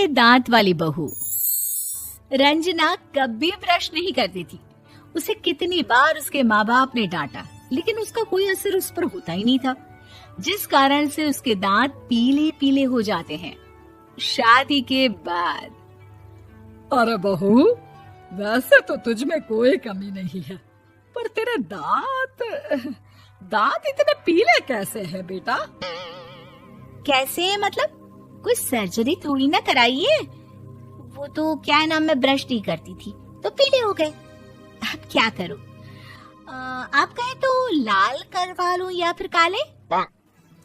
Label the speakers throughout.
Speaker 1: पीले दांत वाली बहू। रंजना कभी ब्रश नहीं करती थी। उसे कितनी बार उसके माँ बाप ने डांटा, लेकिन उसका कोई असर उस पर होता ही नहीं था, जिस कारण से उसके दांत पीले पीले हो जाते हैं। शादी के बाद।
Speaker 2: अरे बहू, वैसे तो तुझ में कोई कमी नहीं है, पर तेरे दांत इतने पीले कैसे हैं बेटा?
Speaker 1: कैसे मतलब? कोई सर्जरी थोड़ी ना कराई है। वो तो क्या नाम, मैं ब्रश नहीं करती थी तो पीले हो गए। अब क्या करूं? आप कहें तो लाल करवा लूं या फिर काले?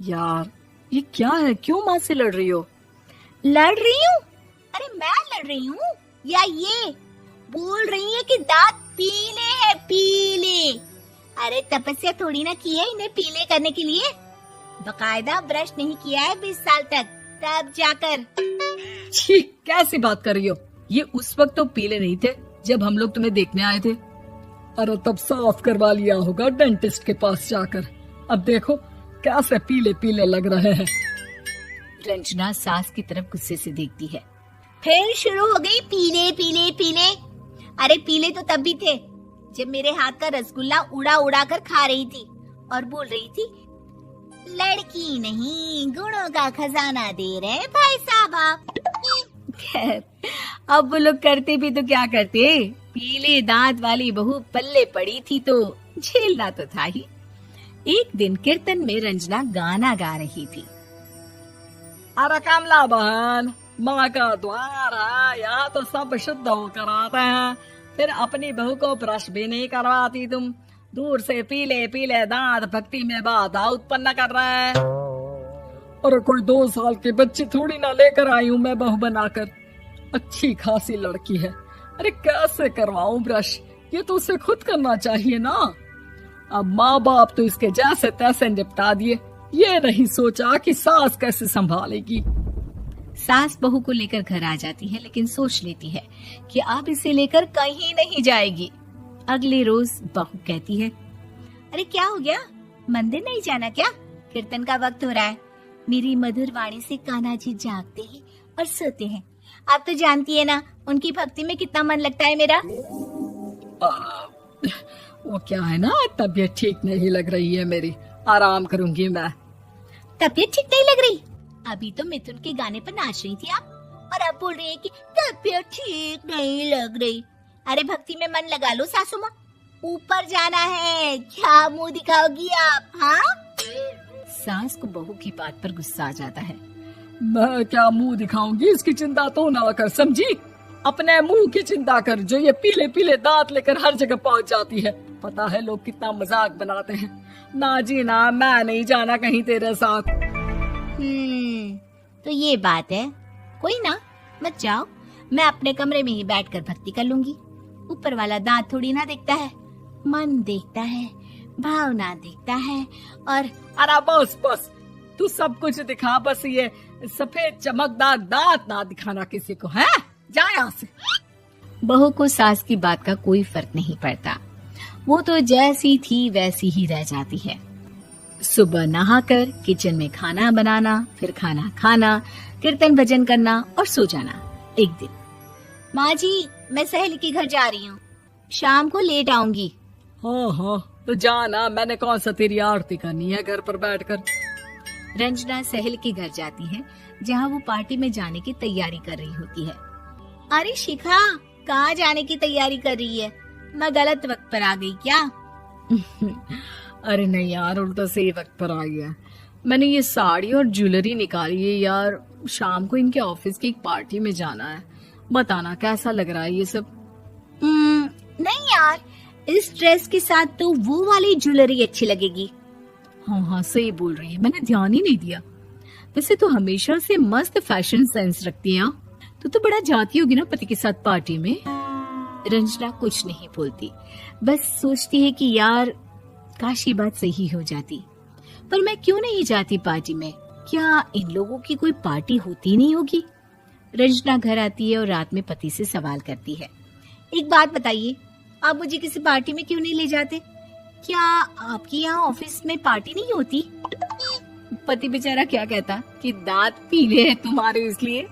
Speaker 2: यार ये क्या है, क्यों माँ से लड़ रही हो?
Speaker 1: लड़ रही हूँ? अरे मैं लड़ रही हूँ या ये बोल रही है कि दांत पीले हैं, पीले। अरे तपस्या थोड़ी ना की है इन्हें पीले करने के लिए। बकायदा ब्रश नहीं किया है 20 साल तक, तब जाकर।
Speaker 2: छी, कैसी बात कर रही हो? ये उस वक्त तो पीले नहीं थे जब हम लोग तुम्हें देखने आए थे। अरे तब साफ करवा लिया होगा डेंटिस्ट के पास जाकर। अब देखो कैसे पीले पीले लग रहे हैं।
Speaker 1: रंजना सास की तरफ गुस्से से देखती है। फिर शुरू हो गई पीले पीले पीले। अरे पीले तो तब भी थे जब मेरे हाथ का रसगुल्ला उड़ा उड़ा कर खा रही थी और बोल रही थी, लड़की नहीं गुणों का खजाना दे रहे भाई साहब आप। खैर, अब वो लोग करते भी तो क्या करते, पीले दांत वाली बहू पल्ले पड़ी थी तो झेलना तो था ही। एक दिन कीर्तन में रंजना गाना गा रही थी।
Speaker 2: अरे कमला बहन, माँ का द्वार है, यहाँ तो सब शुद्ध होकर आते हैं, फिर अपनी बहू को ब्रश भी नहीं करवाती तुम। दूर से पीले पीले दांत भक्ति में बाधा उत्पन्न कर रहे हैं। अरे कोई 2 साल के बच्चे थोड़ी ना लेकर आई हूँ मैं बहू बनाकर। अच्छी खासी लड़की है, अरे कैसे करवाऊं ब्रश? ये तो उसे खुद करना चाहिए ना। अब माँ बाप तो इसके जैसे तैसे निपटा दिए, ये नहीं सोचा कि सास कैसे संभालेगी।
Speaker 1: सास बहू को लेकर घर आ जाती है, लेकिन सोच लेती है कि अब इसे लेकर कहीं नहीं जाएगी। अगले रोज बहू कहती है, अरे क्या हो गया, मंदिर नहीं जाना क्या? कीर्तन का वक्त हो रहा है। मेरी मधुर वाणी से कान्हा जी जागते हैं और सोते हैं। आप तो जानती है ना उनकी भक्ति में कितना मन लगता है मेरा।
Speaker 2: वो क्या है ना, तबीयत ठीक नहीं लग रही है मेरी, आराम करूंगी मैं।
Speaker 1: तबीयत ठीक नहीं लग रही? अभी तो मिथुन के गाने पर नाच रही थी आप, और अब बोल रही है कि तबीयत ठीक नहीं लग रही। अरे भक्ति में मन लगा लो सासू माँ, ऊपर जाना है, क्या मुंह दिखाओगी आप? हाँ? सास को बहू की बात पर गुस्सा आ जाता है।
Speaker 2: मैं क्या मुंह दिखाऊंगी, इसकी चिंता तो ना कर, समझी? अपने मुंह की चिंता कर, जो ये पीले पीले दांत लेकर हर जगह पहुंच जाती है। पता है लोग कितना मजाक बनाते हैं। ना जी ना, मैं नहीं जाना कहीं तेरे साथ।
Speaker 1: तो ये बात है। कोई ना, मत जाओ, मैं अपने कमरे में ही बैठकर भक्ति कर लूंगी। ऊपर वाला दांत थोड़ी ना देखता है, मन देखता है, भावना देखता है। और
Speaker 2: अरे बस बस, तू सब कुछ दिखा, बस ये सफेद चमकदार दांत ना दिखाना किसी को, है? जा यहाँ से।
Speaker 1: बहू को सास की बात का कोई फर्क नहीं पड़ता, वो तो जैसी थी वैसी ही रह जाती है। सुबह नहाकर किचन में खाना बनाना, फिर खाना खाना, कीर्तन भजन करना और सो जाना। एक दिन, माँ जी मैं सहेली के घर जा रही हूँ, शाम को लेट आऊंगी।
Speaker 2: हाँ हाँ तो जाना, मैंने कौन सा तेरी आरती करनी है घर पर बैठकर।
Speaker 1: रंजना सहेली के घर जाती है, जहाँ वो पार्टी में जाने की तैयारी कर रही होती है। अरे शिखा, कहाँ जाने की तैयारी कर रही है? मैं गलत वक्त पर आ गई क्या?
Speaker 2: अरे नहीं यार, उल्टा सही वक्त पर आ गया। मैंने ये साड़ी और ज्वेलरी निकाली है यार, शाम को इनके ऑफिस की एक पार्टी में जाना है। बताना कैसा लग रहा है ये सब?
Speaker 1: नहीं यार, इस ड्रेस के साथ तो वो वाली ज्वेलरी अच्छी लगेगी।
Speaker 2: हाँ हाँ सही बोल रही है, मैंने ध्यान ही नहीं दिया। वैसे तो हमेशा से मस्त फैशन सेंस रखती है। तो बड़ा जाती होगी ना पति के साथ पार्टी में। रंजना कुछ नहीं बोलती, बस सोचती है कि यार काश ये बात सही हो जाती, पर मैं क्यों नहीं जाती पार्टी में? क्या इन लोगों की कोई पार्टी होती नहीं होगी? रंजना घर आती है और रात में पति से सवाल करती है, एक बात बताइए, आप मुझे किसी पार्टी में क्यों नहीं ले जाते? क्या आपके यहाँ ऑफिस में पार्टी नहीं होती?
Speaker 1: पति बेचारा क्या कहता कि दांत पीले हैं तुम्हारे इसलिए।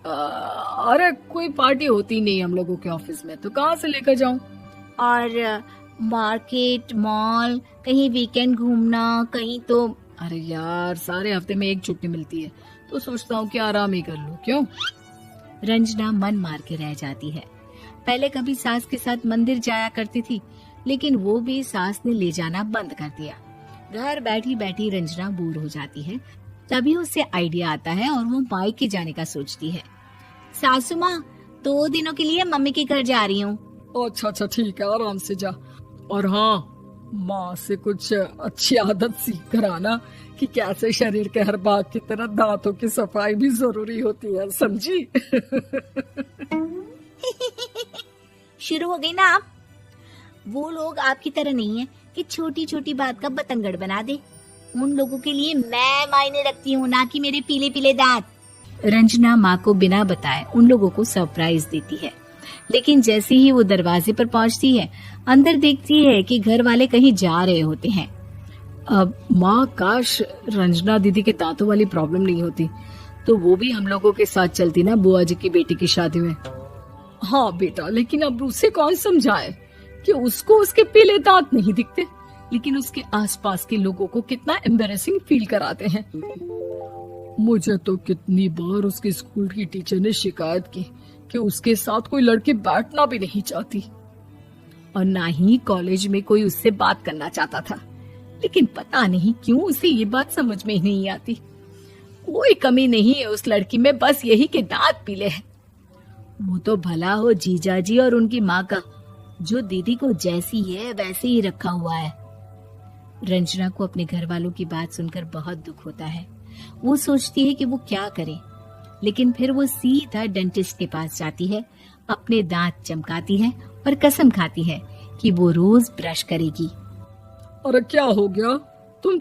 Speaker 2: अरे कोई पार्टी होती नहीं हम लोगों के ऑफिस में, तो कहाँ से लेकर जाऊं?
Speaker 1: और मार्केट, मॉल, कहीं वीकेंड घूमना, कहीं तो।
Speaker 2: अरे यार सारे हफ्ते में एक छुट्टी मिलती है, तो सोचता हूँ कि आराम ही कर लूं। क्यों?
Speaker 1: रंजना मन मार के रह जाती है। पहले कभी सास के साथ मंदिर जाया करती थी, लेकिन वो भी सास ने ले जाना बंद कर दिया। घर बैठी बैठी रंजना बोर हो जाती है। तभी उसे आइडिया आता है और वो मायके जाने का सोचती है। सासू माँ, 2 दिनों के लिए मम्मी के घर जा रही हूँ।
Speaker 2: अच्छा ठीक है, आराम से जा। और हाँ, माँ से कुछ अच्छी आदत सीख कर आना कि कैसे शरीर के हर भाग की तरह दांतों की सफाई भी जरूरी होती है, समझी?
Speaker 1: शुरू हो गई ना आप। वो लोग आपकी तरह नहीं है कि छोटी छोटी बात का बतंगड़ बना दे। उन लोगों के लिए मैं मायने रखती हूँ, ना कि मेरे पीले पीले दांत। रंजना माँ को बिना बताए उन लोगों को सरप्राइज देती है, लेकिन जैसे ही वो दरवाजे पर पहुंचती है, अंदर देखती है कि घर वाले कहीं जा रहे होते हैं।
Speaker 2: अब माँ, काश रंजना दीदी के दांतों वाली प्रॉब्लम नहीं होती, तो वो भी हम लोगों के साथ चलती ना बुआ जी की बेटी की शादी में। हाँ बेटा, लेकिन अब उसे कौन समझाए कि उसको उसके पीले दांत नहीं दिखते, लेकिन उसके आसपास के लोगों को कितना एम्बैरेसिंग फील कराते हैं। मुझे तो कितनी बार उसके स्कूल की टीचर ने शिकायत की कि उसके साथ कोई लड़की बैठना भी नहीं चाहती, और ना ही कॉलेज में कोई उससे बात करना चाहता था। लेकिन पता नहीं क्यों उसे ये बात समझ में ही नहीं आती। कोई कमी नहीं है उस लड़की में, बस यही कि दांत पीले हैं। वो तो भला हो जीजा जी और उनकी माँ का, जो दीदी को जैसी है वैसे ही रखा हुआ है। रंजना को अपने घर वालों की बात सुनकर बहुत दुख होता है। वो सोचती है कि वो क्या करे, लेकिन फिर वो सीधा डेंटिस्ट के पास जाती है, अपने दांत चमकाती है और कसम खाती है कि वो रोज ब्रश करेगी। अरे क्या हो गया?